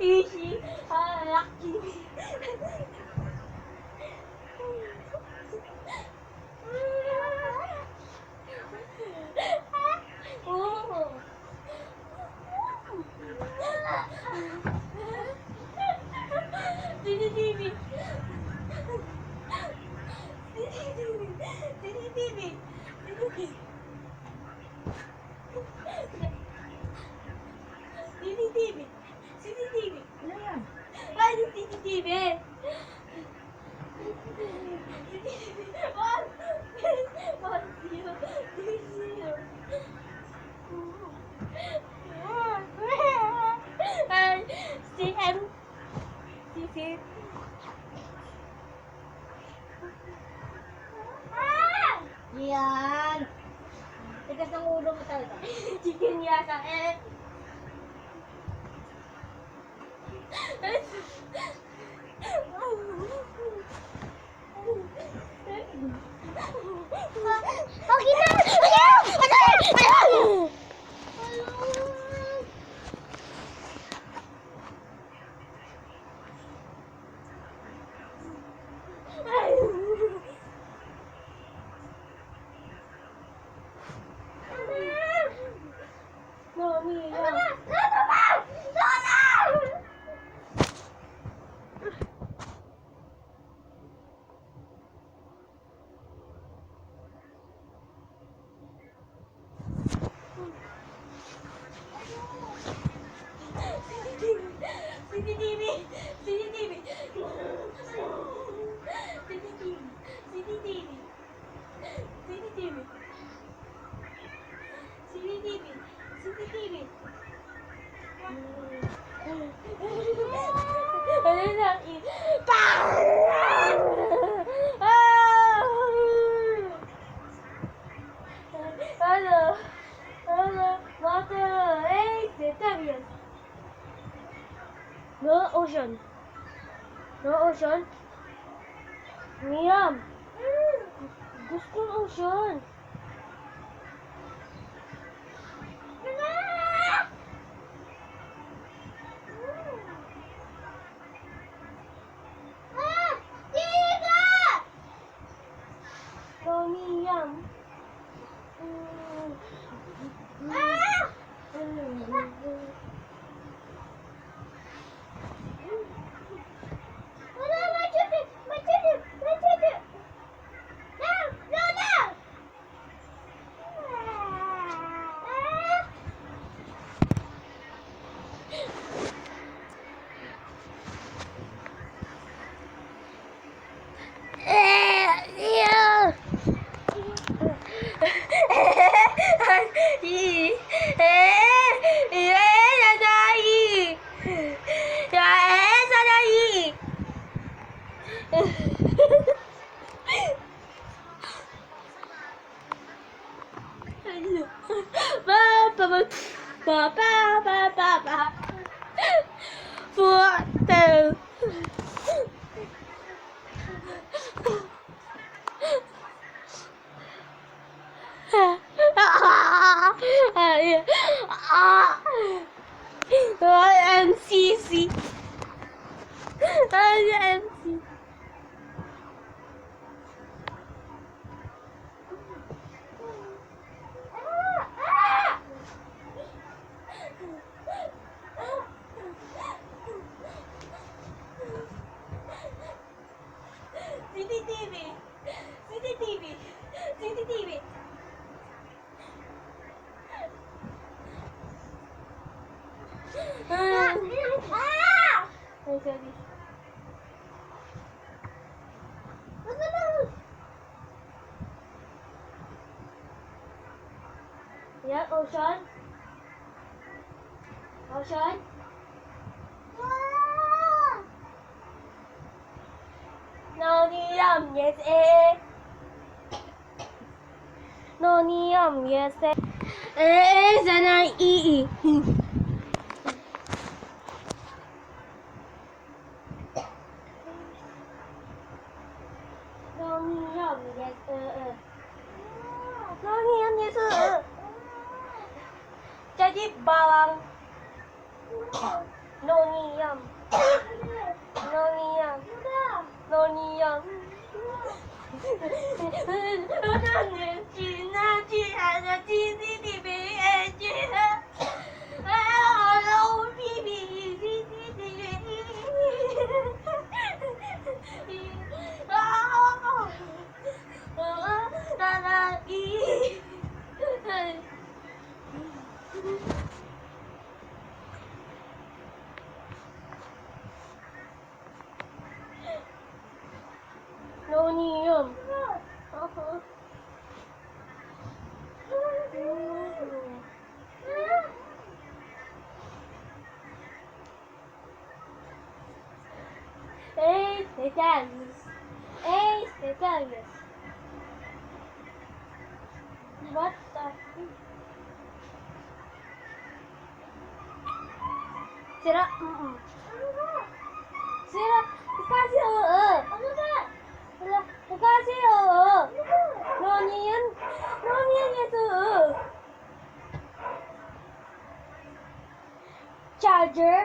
Ishi, lucky. CCTV. CCTV. CCTV. CCTV. Ano yan? Ay, CCTV. One. 1-0. 3-0. Ay, CM. CC. Yan. Tigas ng ulo mo talaga. Chicken yata eh. Okay na! Ayaw! Mami, CCTV. CCTV. CCTV. CCTV. CCTV. CCTV. CCTV. Ano na? Ano? Ano? Water. Hey, Octavius. No ocean. No ocean. Miriam. Gusto ng ocean. Miriam. NCC. NCC. CCTV. CCTV. CCTV. Ay, sorry. Yan, ocean. Ocean. No, yes, eh. No, yes, eh. Sana, No, yes, No, yes, Jadi bawang. 노니엄 노니엄 노니엄 너는 지나지 않아 지니비에지나 아로 비비 나나이 노니엄 Eis detalhes. Eis detalhes. What the? Sira. Sira. Kasih Ano ba? Wala. Kasih Nonian. Nonian ito Charger.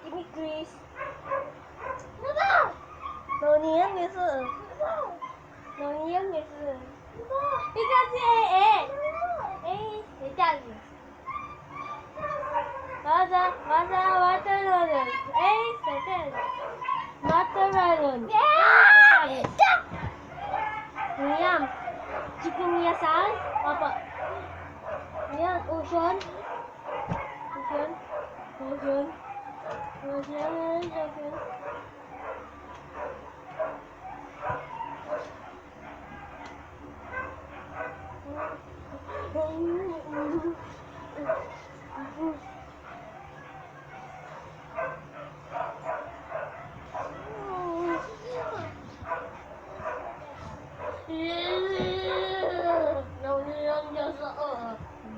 Give me Chris. Ano ba? Nonian ito Nonian ito Because detalhes. Watermelon. Detalhes. Watermelon. Niam. Chicken yasan. Apa? Niam. Ocean.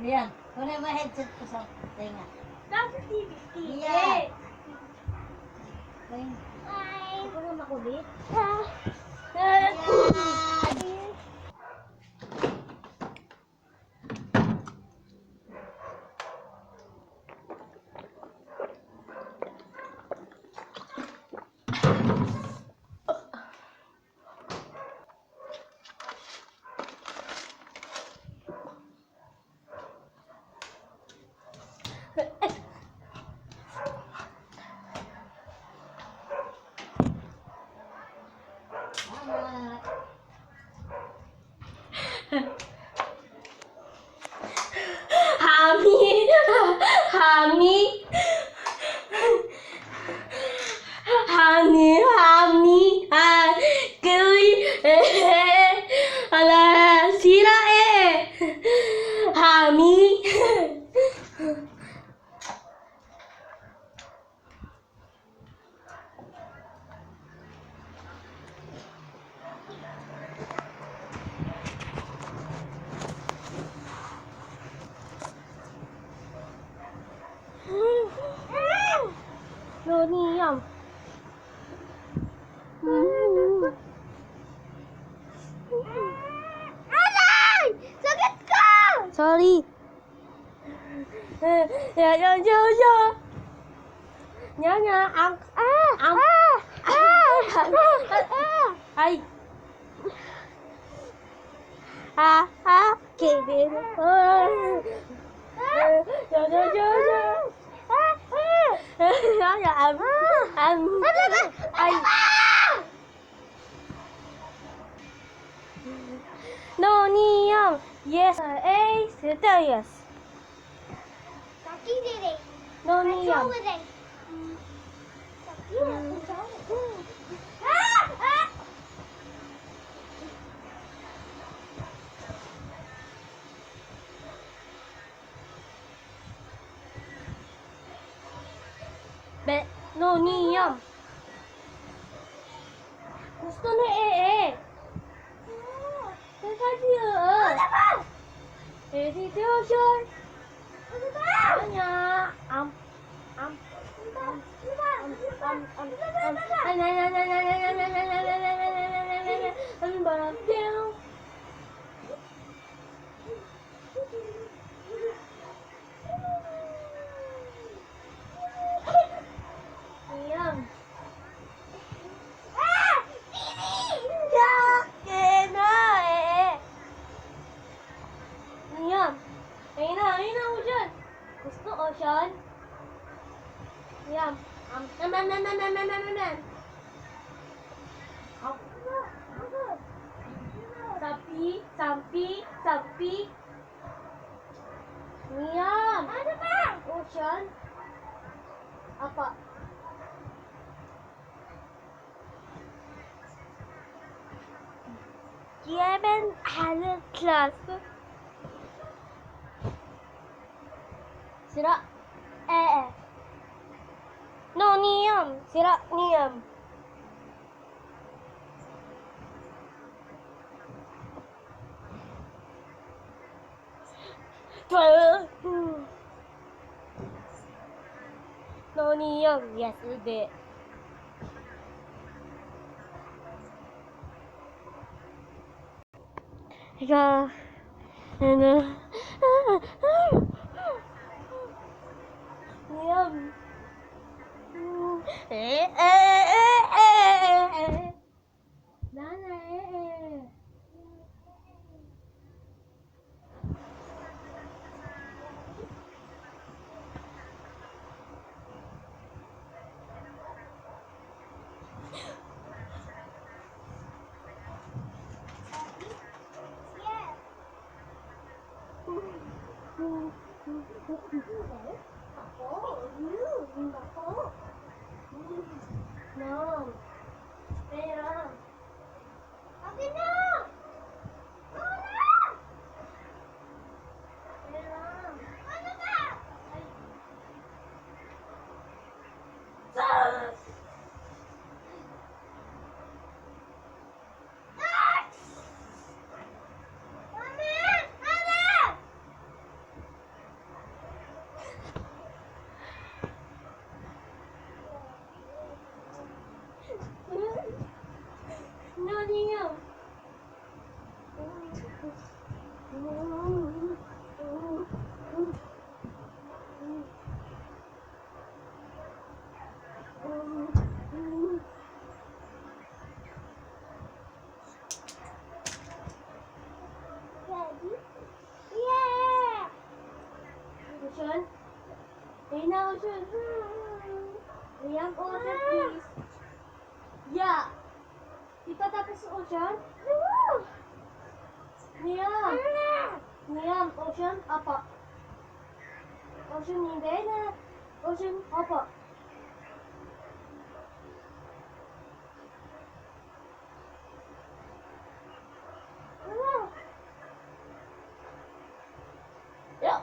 Yan. Kunin mo headset ko sa tenga. That's TV. Yeah. Hi. Ito na makulit. Hami, Gui, ala sila Hami. Noniam. Alay! Sakit ka! Sorry. Ya. Nya, Ay. Kevin. Noniam. Yes, yes. Kaki dede. Noniam. dede. Noniam. Gusto na Kasi Edition. Anya. Ayun na, Ocean. Gusto, Ocean. Yum. Nam. Sapi. Yum. Ano ba? Ocean. Apa? Yemen alle Klasse. Sira. No, niyam. Sira, niyam. No, niyam. Yesterday. Ikaw. Ano? Niyam. Nana, No. Pera. Akin na! Pera. Ano ba? Sus! No, niyo. Yeah! Ocean? Hey na, Ocean. Liam, Ocean, please. Yeah. Dito tapos sa Ocean? Liam. Liam, Ocean, apa? Ocean, hindi na. Ocean, apa? Yeah.